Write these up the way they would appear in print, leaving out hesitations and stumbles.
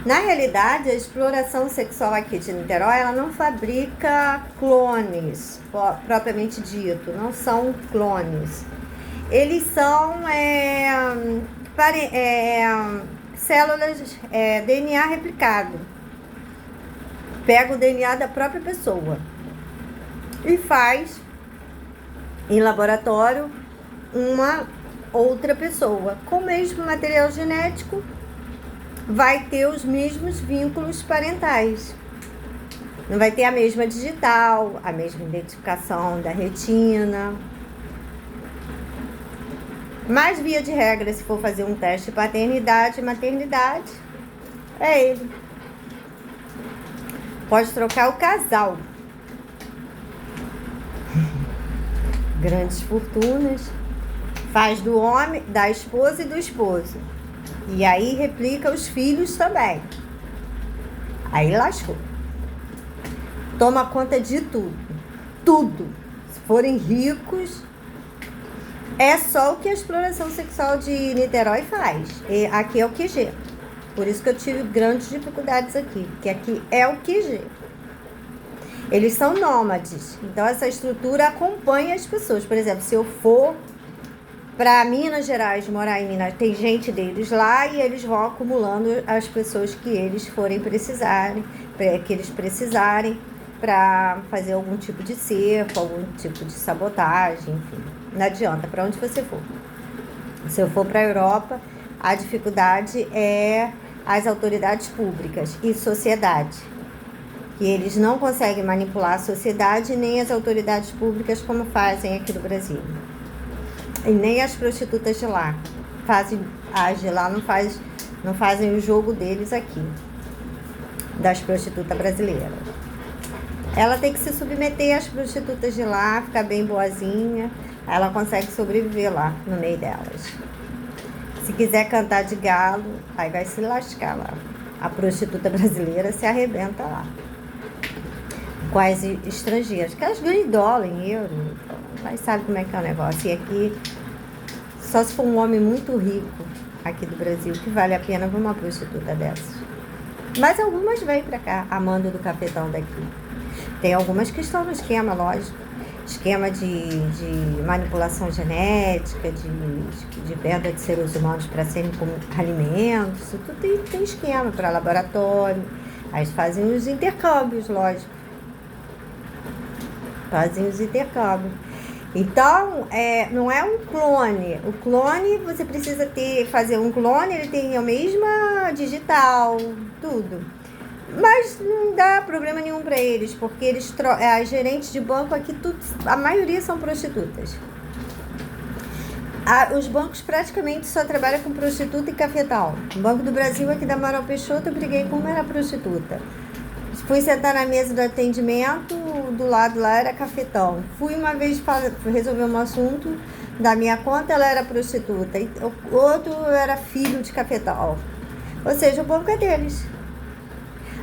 Na realidade, a exploração sexual aqui de Niterói, ela não fabrica clones, propriamente dito, não são clones. Eles são células DNA replicado. Pega o DNA da própria pessoa e faz em laboratório uma outra pessoa com o mesmo material genético, vai ter os mesmos vínculos parentais. Não vai ter a mesma digital, a mesma identificação da retina. Mas, via de regra, se for fazer um teste de paternidade e maternidade, é ele. Pode trocar o casal. Grandes fortunas. Faz do homem, da esposa e do esposo. E aí replica os filhos também. Aí lascou. Toma conta de tudo. Tudo. Se forem ricos, é só o que a exploração sexual de Niterói faz. E aqui é o QG. Por isso que eu tive grandes dificuldades aqui. Porque aqui é o QG. Eles são nômades. Então essa estrutura acompanha as pessoas. Por exemplo, se eu for para Minas Gerais, morar em Minas, tem gente deles lá e eles vão acumulando as pessoas que eles forem precisarem, que eles precisarem para fazer algum tipo de cerco, algum tipo de sabotagem, enfim. Não adianta, para onde você for. Se eu for para a Europa, a dificuldade é as autoridades públicas e sociedade. Que eles não conseguem manipular a sociedade nem as autoridades públicas como fazem aqui no Brasil. E nem as prostitutas de lá. As de lá não fazem o jogo deles aqui, das prostitutas brasileiras. Ela tem que se submeter às prostitutas de lá, ficar bem boazinha, ela consegue sobreviver lá, no meio delas. Se quiser cantar de galo, aí vai se lascar lá. A prostituta brasileira se arrebenta lá. Com as estrangeiras, que elas ganham em dólar, em euro, então, mas sabe como é que é o negócio. E aqui, só se for um homem muito rico aqui do Brasil, que vale a pena ver uma prostituta dessas. Mas algumas vêm pra cá, amando do cafetão daqui. Tem algumas que estão no esquema, lógico. Esquema de manipulação genética, de venda de seres humanos para serem como alimentos. Isso tudo tem esquema para laboratório. Aí eles fazem os intercâmbios, lógico. Fazem os intercâmbios. Então, não é um clone. O clone, você precisa fazer um clone, ele tem a mesma digital, tudo. Mas não dá problema nenhum para eles, porque as gerentes de banco aqui, a maioria são prostitutas. Os bancos praticamente só trabalham com prostituta e cafetal. O Banco do Brasil, aqui da Amaral Peixoto, eu briguei com uma, era prostituta. Fui sentar na mesa do atendimento, do lado lá era cafetão. Fui uma vez resolver um assunto da minha conta, ela era prostituta. E o outro era filho de cafetal. Ou seja, o banco é deles.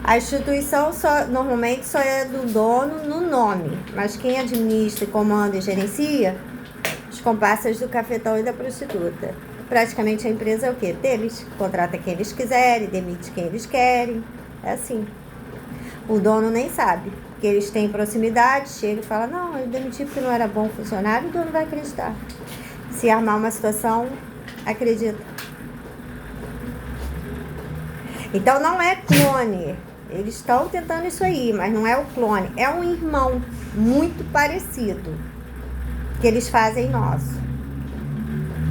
A instituição normalmente só é do dono no nome, mas quem administra, comanda e gerencia, os comparsas do cafetão e da prostituta. Praticamente a empresa é o quê? Deles. Contrata quem eles quiserem, demite quem eles querem. É assim. O dono nem sabe, porque eles têm proximidade, chega e fala, não, eu demiti porque não era bom funcionário, o dono vai acreditar. Se armar uma situação, acredita. Então não é clone. Eles estão tentando isso aí, mas não é o clone. É um irmão muito parecido que eles fazem nosso.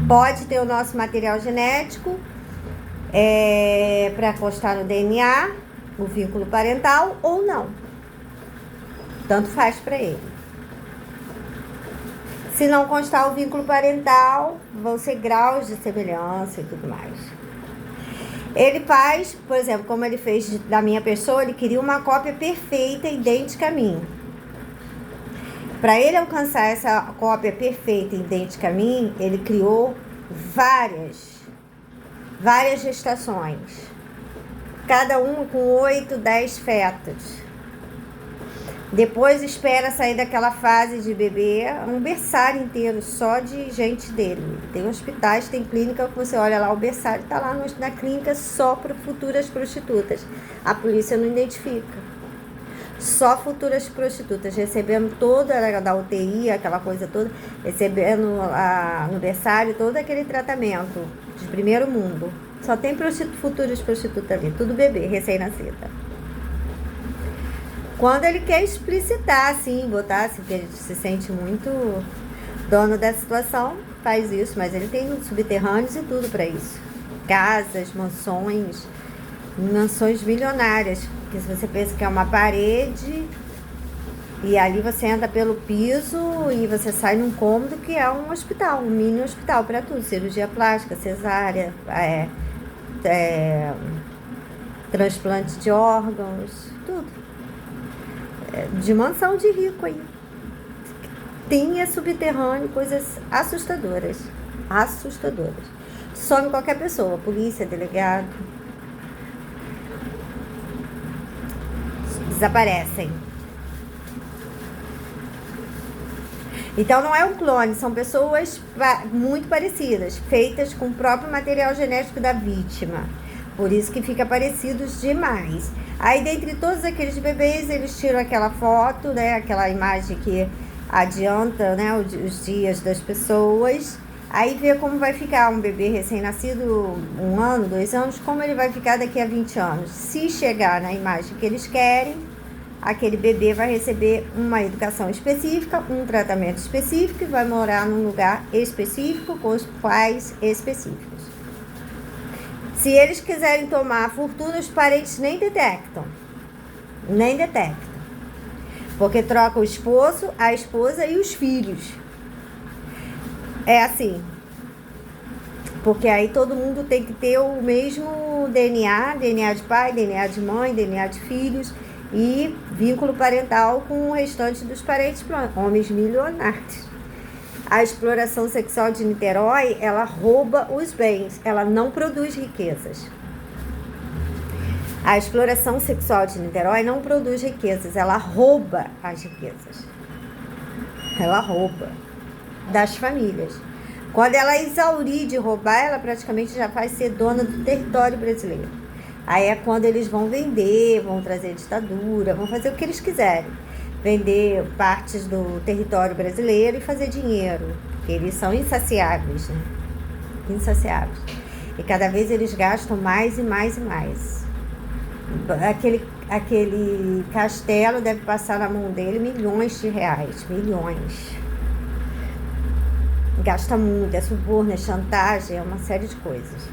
Pode ter o nosso material genético para constar no DNA, o vínculo parental ou não. Tanto faz para ele. Se não constar o vínculo parental, vão ser graus de semelhança e tudo mais. Ele faz, por exemplo, como ele fez da minha pessoa, ele queria uma cópia perfeita, idêntica a mim. Para ele alcançar essa cópia perfeita, idêntica a mim, ele criou várias gestações. Cada uma com 8, 10 fetos. Depois espera sair daquela fase de bebê, um berçário inteiro só de gente dele. Tem hospitais, tem clínica que você olha lá, o berçário está lá na clínica só para futuras prostitutas. A polícia não identifica. Só futuras prostitutas, recebendo toda da UTI, aquela coisa toda, recebendo no berçário todo aquele tratamento de primeiro mundo. Só tem futuras prostitutas ali, tudo bebê, recém-nascida. Quando ele quer explicitar, assim, botar, assim, que ele se sente muito dono da situação, faz isso, mas ele tem subterrâneos e tudo para isso. Casas, mansões milionárias, que se você pensa que é uma parede, e ali você entra pelo piso e você sai num cômodo que é um hospital, um mini hospital para tudo, cirurgia plástica, cesárea, transplante de órgãos, tudo. De mansão de rico aí. Tem subterrâneo, coisas assustadoras. Assustadoras. Some qualquer pessoa, polícia, delegado. Desaparecem. Então não é um clone, são pessoas muito parecidas, feitas com o próprio material genético da vítima. Por isso que fica parecidos demais. Aí, dentre todos aqueles bebês, eles tiram aquela foto, né? Aquela imagem que adianta, né? Os dias das pessoas. Aí vê como vai ficar um bebê recém-nascido, 1 ano, 2 anos, como ele vai ficar daqui a 20 anos. Se chegar na imagem que eles querem, aquele bebê vai receber uma educação específica, um tratamento específico e vai morar num lugar específico, com os pais específicos. Se eles quiserem tomar a fortuna, os parentes nem detectam. Nem detectam. Porque troca o esposo, a esposa e os filhos. É assim. Porque aí todo mundo tem que ter o mesmo DNA, DNA de pai, DNA de mãe, DNA de filhos e vínculo parental com o restante dos parentes, homens milionários. A exploração sexual de Niterói, ela rouba os bens, ela não produz riquezas. A exploração sexual de Niterói não produz riquezas, ela rouba as riquezas. Ela rouba das famílias. Quando ela exaurir de roubar, ela praticamente já vai ser dona do território brasileiro. Aí é quando eles vão vender, vão trazer ditadura, vão fazer o que eles quiserem. Vender partes do território brasileiro e fazer dinheiro, porque eles são insaciáveis, né? Insaciáveis. E cada vez eles gastam mais e mais e mais. Aquele castelo deve passar na mão dele milhões de reais, milhões. Gasta muito, é suborno, é chantagem, é uma série de coisas.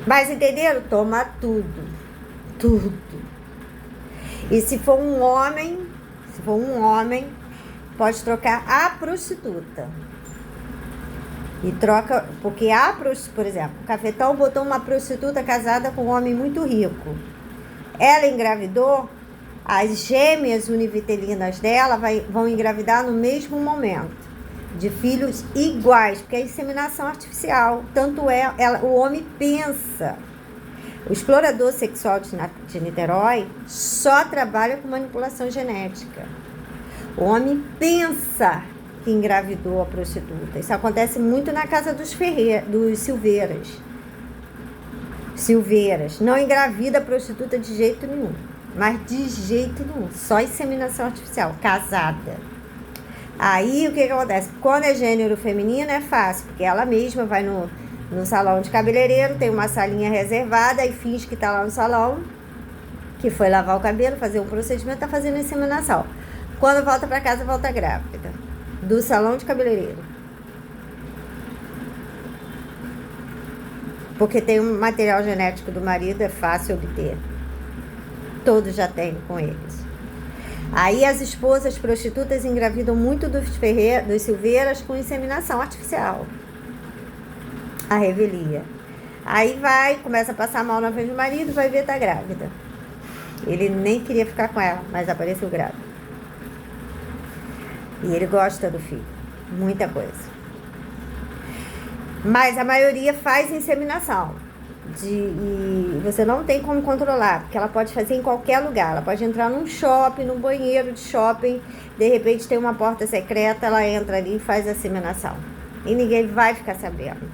Mas entenderam? Toma tudo, tudo. E se for um homem, pode trocar a prostituta. E troca, porque por exemplo, o Cafetão botou uma prostituta casada com um homem muito rico. Ela engravidou, as gêmeas univitelinas dela vão engravidar no mesmo momento. De filhos iguais, porque é inseminação artificial. Tanto o homem pensa. O explorador sexual de Niterói só trabalha com manipulação genética. O homem pensa que engravidou a prostituta. Isso acontece muito na casa dos Silveiras. Silveiras. Não engravida a prostituta de jeito nenhum. Mas de jeito nenhum. Só inseminação artificial. Casada. Aí o que acontece? Quando é gênero feminino é fácil, porque ela mesma vai no salão de cabeleireiro, tem uma salinha reservada e finge que está lá no salão, que foi lavar o cabelo, fazer um procedimento, está fazendo inseminação. Quando volta para casa, volta grávida. Do salão de cabeleireiro. Porque tem um material genético do marido, é fácil obter. Todos já têm com eles. Aí as esposas prostitutas engravidam muito dos Silveiras com inseminação artificial. A revelia. Aí começa a passar mal na frente do marido, vai ver, tá grávida. Ele nem queria ficar com ela, mas apareceu grávida. E ele gosta do filho. Muita coisa. Mas a maioria faz inseminação. e você não tem como controlar, porque ela pode fazer em qualquer lugar. Ela pode entrar num shopping, num banheiro de shopping, de repente tem uma porta secreta, ela entra ali e faz a inseminação. E ninguém vai ficar sabendo.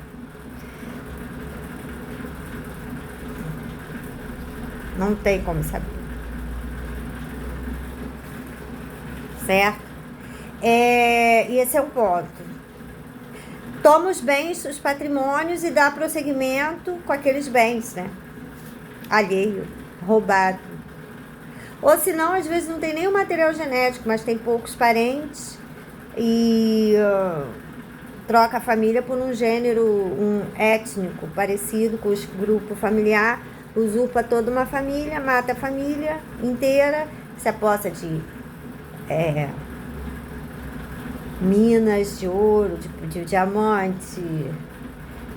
Não tem como saber. Certo? E esse é o ponto. Toma os bens, os patrimônios e dá prosseguimento com aqueles bens, né? Alheio, roubado. Ou se não, às vezes não tem nenhum material genético, mas tem poucos parentes e troca a família por um gênero étnico parecido com o grupo familiar, usurpa toda uma família, mata a família inteira, se aposta de minas de ouro, de diamante,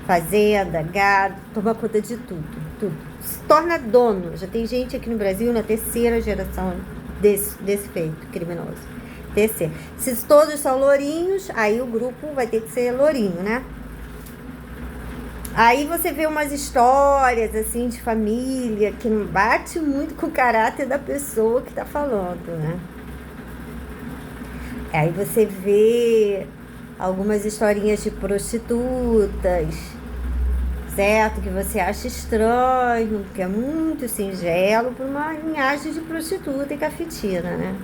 fazenda, gado, toma conta de tudo. Se torna dono. Já tem gente aqui no Brasil na terceira geração desse feito criminoso. Terceira. Se todos são lourinhos, aí o grupo vai ter que ser lourinho, né? Aí você vê umas histórias assim de família que não bate muito com o caráter da pessoa que tá falando, né? Aí você vê algumas historinhas de prostitutas, certo? Que você acha estranho, que é muito singelo para uma linhagem de prostituta e cafetina, né?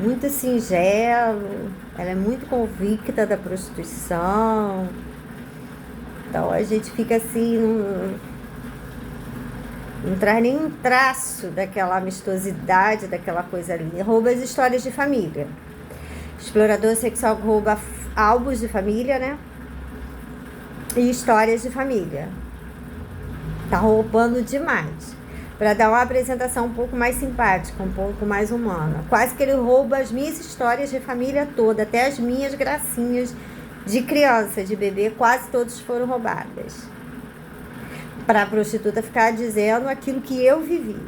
Muito singelo, ela é muito convicta da prostituição. Então a gente fica assim, não traz nenhum traço daquela amistosidade, daquela coisa ali. Rouba as histórias de família. Explorador sexual rouba álbuns de família, né? E histórias de família. Tá roubando demais. Para dar uma apresentação um pouco mais simpática, um pouco mais humana. Quase que ele rouba as minhas histórias de família toda, até as minhas gracinhas de criança, de bebê, quase todas foram roubadas. Para a prostituta ficar dizendo aquilo que eu vivi.